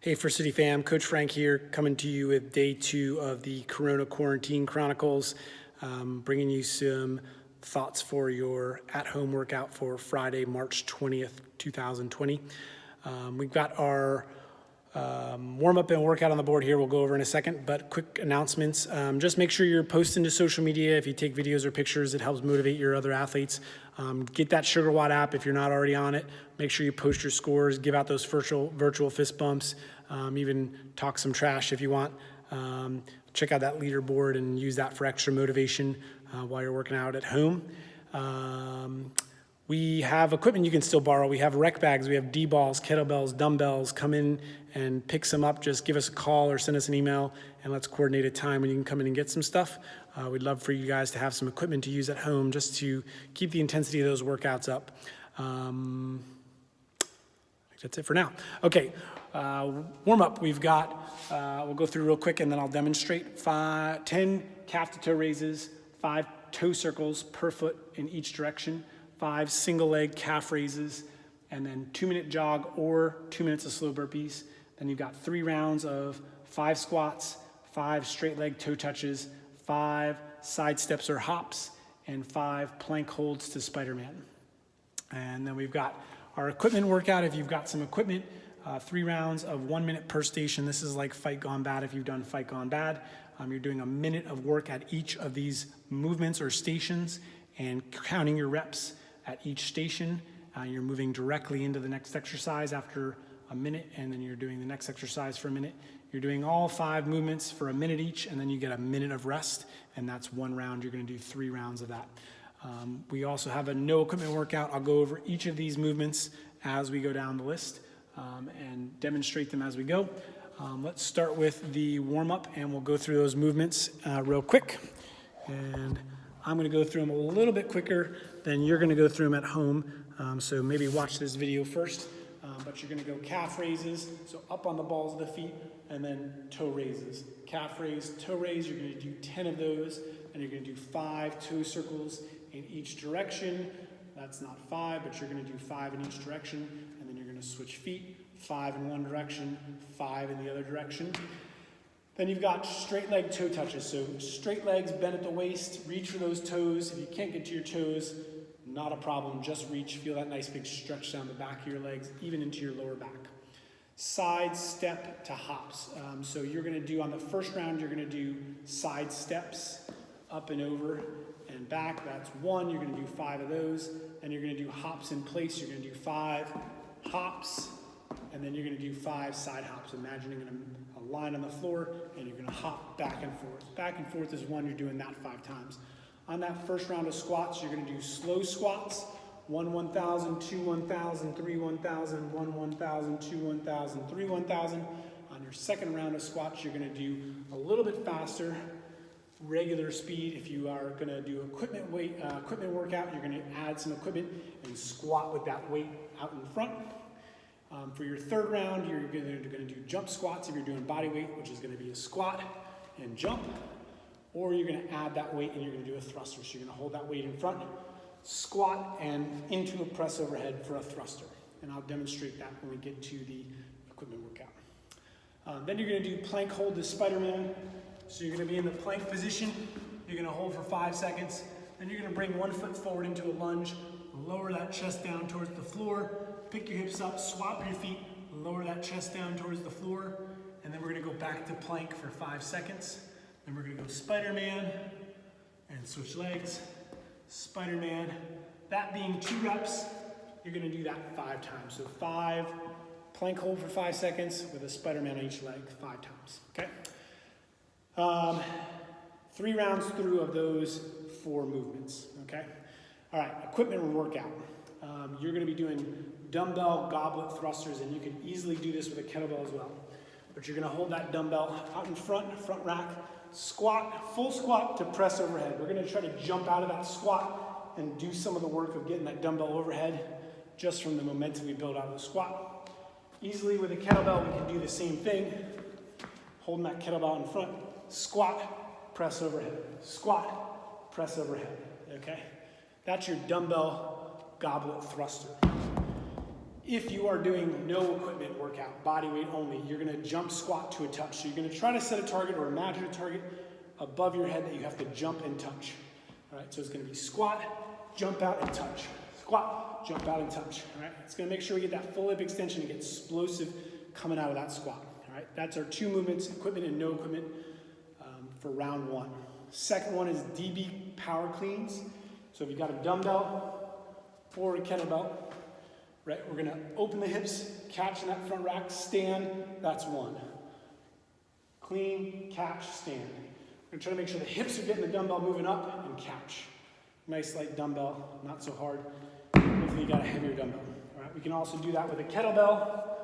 Hey, First City fam, Coach Frank here, coming to you with day 2 of the Corona Quarantine Chronicles, bringing you some thoughts for your at-home workout for Friday, March 20th, 2020. We've got our warm-up and workout on the board here. We'll go over in a second, but quick announcements. Just make sure you're posting to social media. If you take videos or pictures, it helps motivate your other athletes. Get that Sugar Watt app if you're not already on it. Make sure you post your scores, give out those virtual fist bumps, even talk some trash if you want. Check out that leaderboard and use that for extra motivation while you're working out at home. We have equipment you can still borrow. We have rec bags, we have D-balls, kettlebells, dumbbells. Come in and pick some up. Just give us a call or send us an email and let's coordinate a time when you can come in and get some stuff. We'd love for you guys to have some equipment to use at home just to keep the intensity of those workouts up. I think that's it for now. Okay, warm up. We've got, we'll go through real quick and then I'll demonstrate 10 calf to toe raises, 5 toe circles per foot in each direction, 5 single leg calf raises, and then 2-minute jog or 2 minutes of slow burpees. Then you've got 3 rounds of 5 squats, 5 straight leg toe touches, 5 side steps or hops, and 5 plank holds to Spider-Man. And then we've got our equipment workout. If you've got some equipment, 3 rounds of 1 minute per station. This is like Fight Gone Bad if you've done Fight Gone Bad. You're doing a minute of work at each of these movements or stations and counting your reps at each station. You're moving directly into the next exercise after a minute, and then you're doing the next exercise for a minute. You're doing all 5 movements for a minute each, and then you get a minute of rest, and that's 1 round. You're going to do 3 rounds of that. We also have a no equipment workout. I'll go over each of these movements as we go down the list and demonstrate them as we go. Let's start with the warm-up, and we'll go through those movements real quick. And I'm going to go through them a little bit quicker than you're going to go through them at home. So maybe watch this video first. But you're going to go calf raises, so up on the balls of the feet, and then toe raises. Calf raise, toe raise, you're going to do 10 of those, and you're going to do 5 toe circles in each direction. That's not 5, but you're going to do 5 in each direction, and then you're going to switch feet, 5 in one direction, 5 in the other direction. Then you've got straight leg toe touches, so straight legs bent at the waist, reach for those toes. If you can't get to your toes, not a problem, just reach. Feel that nice big stretch down the back of your legs, even into your lower back. Side step to hops. So you're going to do, on the first round, you're going to do side steps up and over and back. That's 1. You're going to do 5 of those. And you're going to do hops in place. You're going to do 5 hops, and then you're going to do 5 side hops. Imagining a line on the floor, and you're going to hop back and forth. Back and forth is 1. You're doing that 5 times. On that first round of squats, you're going to do slow squats. 1, 1,000, 2, 1,000, 3, 1,000, 1, 1,000, 2, 1,000, 3, 1,000. On your second round of squats, you're going to do a little bit faster, regular speed. If you are going to do equipment workout, you're going to add some equipment and squat with that weight out in front. For your third round, you're going to do jump squats if you're doing body weight, which is going to be a squat and jump. Or you're going to add that weight and you're going to do a thruster. So you're going to hold that weight in front, squat, and into a press overhead for a thruster. And I'll demonstrate that when we get to the equipment workout. Then you're going to do plank hold to Spider-Man. So you're going to be in the plank position. You're going to hold for 5 seconds. Then you're going to bring 1 foot forward into a lunge, lower that chest down towards the floor, pick your hips up, swap your feet, lower that chest down towards the floor, and then we're going to go back to plank for 5 seconds. Then we're going to go Spider-Man and switch legs, Spider-Man. That being 2 reps, you're going to do that 5 times. So 5, plank hold for 5 seconds with a Spider-Man on each leg 5 times, okay? 3 rounds through of those 4 movements, okay? All right, equipment workout. You're going to be doing dumbbell goblet thrusters, and you can easily do this with a kettlebell as well. But you're going to hold that dumbbell out in front rack, squat, full squat to press overhead. We're going to try to jump out of that squat and do some of the work of getting that dumbbell overhead just from the momentum we build out of the squat. Easily with a kettlebell, we can do the same thing. Holding that kettlebell in front, squat, press overhead, squat, press overhead, okay? That's your dumbbell goblet thruster. If you are doing no equipment workout, body weight only, you're gonna jump squat to a touch. So you're gonna try to set a target or imagine a target above your head that you have to jump and touch. All right, so it's gonna be squat, jump out and touch. Squat, jump out and touch. All right, it's gonna make sure we get that full hip extension and get explosive coming out of that squat. All right, that's our 2 movements, equipment and no equipment, for round 1. Second one is DB power cleans. So if you've got a dumbbell or a kettlebell, right, we're gonna open the hips, catch in that front rack, stand, that's 1. Clean, catch, stand. We're gonna try to make sure the hips are getting the dumbbell moving up and catch. Nice light dumbbell, not so hard. Hopefully you got a heavier dumbbell. All right, we can also do that with a kettlebell.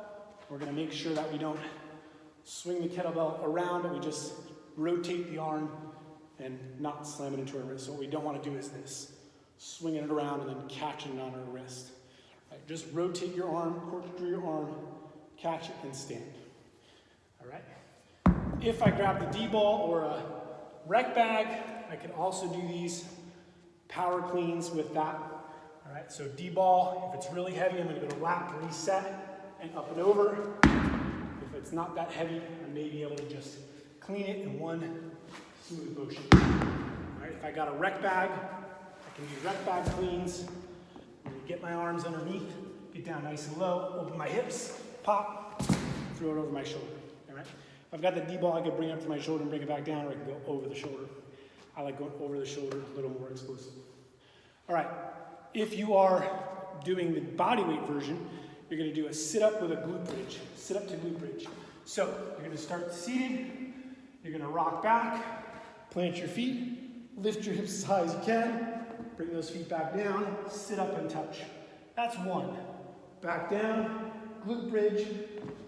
We're gonna make sure that we don't swing the kettlebell around, but we just rotate the arm and not slam it into our wrist. So what we don't want to do is this, swinging it around and then catching it on our wrist. Right, just rotate your arm, corkscrew your arm, catch it and stand. All right. If I grab the D-ball or a rec bag, I can also do these power cleans with that. All right, so D-ball, if it's really heavy, I'm gonna go to lap, reset, and up and over. If it's not that heavy, I may be able to just clean it in one smooth motion. All right, if I got a rec bag, I can do rec bag cleans. I'm gonna get my arms underneath, get down nice and low, open my hips, pop, throw it over my shoulder. All right. If I've got the D-ball, I can bring it up to my shoulder and bring it back down, or I can go over the shoulder. I like going over the shoulder, a little more explosive. All right, if you are doing the body weight version, you're gonna do a sit-up with a glute bridge, sit-up to glute bridge. So you're gonna start seated, you're gonna rock back, plant your feet, lift your hips as high as you can, bring those feet back down, sit up and touch. That's 1. Back down, glute bridge,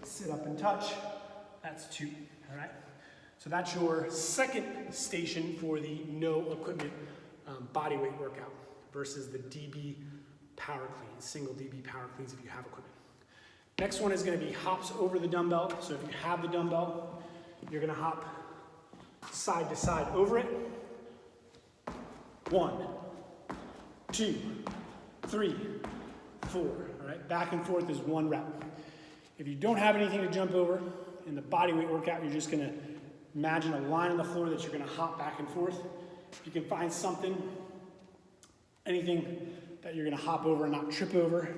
sit up and touch. That's 2, all right? So that's your second station for the no equipment body weight workout versus the DB power cleans, single DB power cleans if you have equipment. Next one is gonna be hops over the dumbbell. So if you have the dumbbell, you're gonna hop side to side over it. 1, 2, 3, 4, all right? Back and forth is 1 rep. If you don't have anything to jump over in the body weight workout, you're just gonna imagine a line on the floor that you're gonna hop back and forth. If you can find something, anything that you're gonna hop over and not trip over,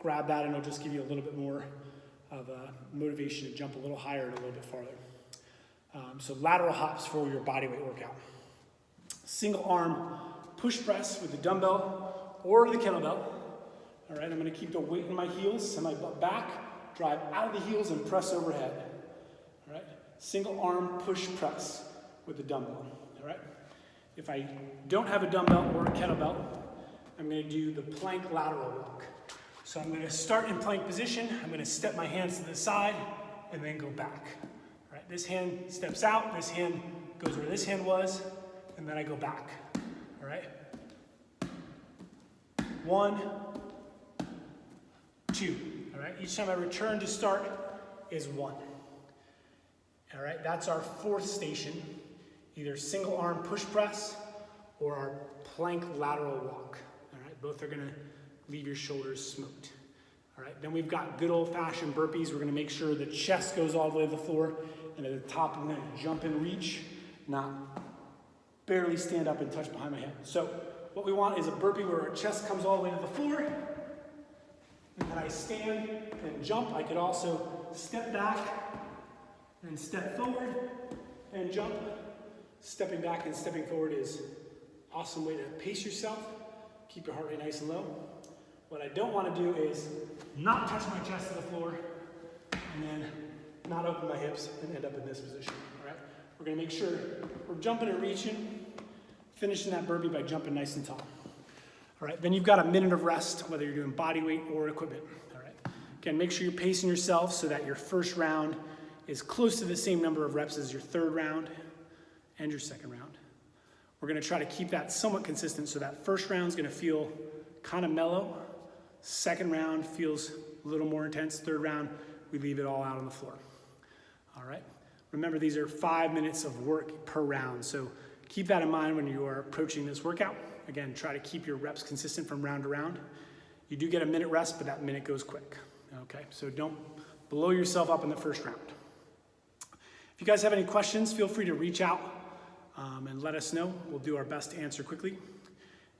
grab that and it'll just give you a little bit more of a motivation to jump a little higher and a little bit farther. So lateral hops for your body weight workout. Single arm push press with the dumbbell or the kettlebell. All right, I'm gonna keep the weight in my heels, send my butt back, drive out of the heels and press overhead. All right, single arm push press with the dumbbell. All right, if I don't have a dumbbell or a kettlebell, I'm gonna do the plank lateral walk. So I'm gonna start in plank position, I'm gonna step my hands to the side and then go back. All right, this hand steps out, this hand goes where this hand was, and then I go back. All right, 1, 2. All right, each time I return to start is 1. All right, that's our 4th station, either single arm push press or our plank lateral walk. All right, both are gonna leave your shoulders smoked. All right, then we've got good old fashioned burpees. We're gonna make sure the chest goes all the way to the floor, and at the top I'm gonna jump and reach, not barely stand up and touch behind my head. So what we want is a burpee where our chest comes all the way to the floor, and then I stand and jump. I could also step back and step forward and jump. Stepping back and stepping forward is an awesome way to pace yourself, keep your heart rate nice and low. What I don't want to do is not touch my chest to the floor and then not open my hips and end up in this position. All right? We're going to make sure we're jumping and reaching, finishing that burpee by jumping nice and tall. All right, then you've got a minute of rest, whether you're doing body weight or equipment. All right, again, make sure you're pacing yourself so that your first round is close to the same number of reps as your 3rd round and your 2nd round. We're gonna try to keep that somewhat consistent so that first round is gonna feel kind of mellow. 2nd round feels a little more intense. 3rd round, we leave it all out on the floor. All right, remember these are 5 minutes of work per round, so keep that in mind when you are approaching this workout. Again, try to keep your reps consistent from round to round. You do get a minute rest, but that minute goes quick. Okay, so don't blow yourself up in the first round. If you guys have any questions, feel free to reach out and let us know. We'll do our best to answer quickly.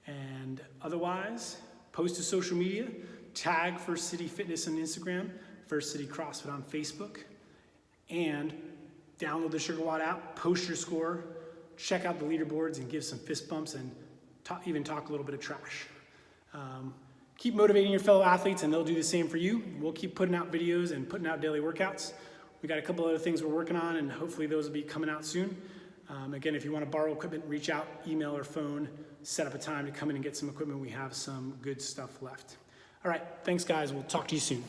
And otherwise, post to social media, tag First City Fitness on Instagram, First City CrossFit on Facebook, and download the SugarWatt app, post your score, check out the leaderboards and give some fist bumps and even talk a little bit of trash. Keep motivating your fellow athletes and they'll do the same for you. We'll keep putting out videos and putting out daily workouts. We got a couple other things we're working on and hopefully those will be coming out soon. Again, if you want to borrow equipment, reach out, email or phone, set up a time to come in and get some equipment. We have some good stuff left. All right, thanks guys. We'll talk to you soon.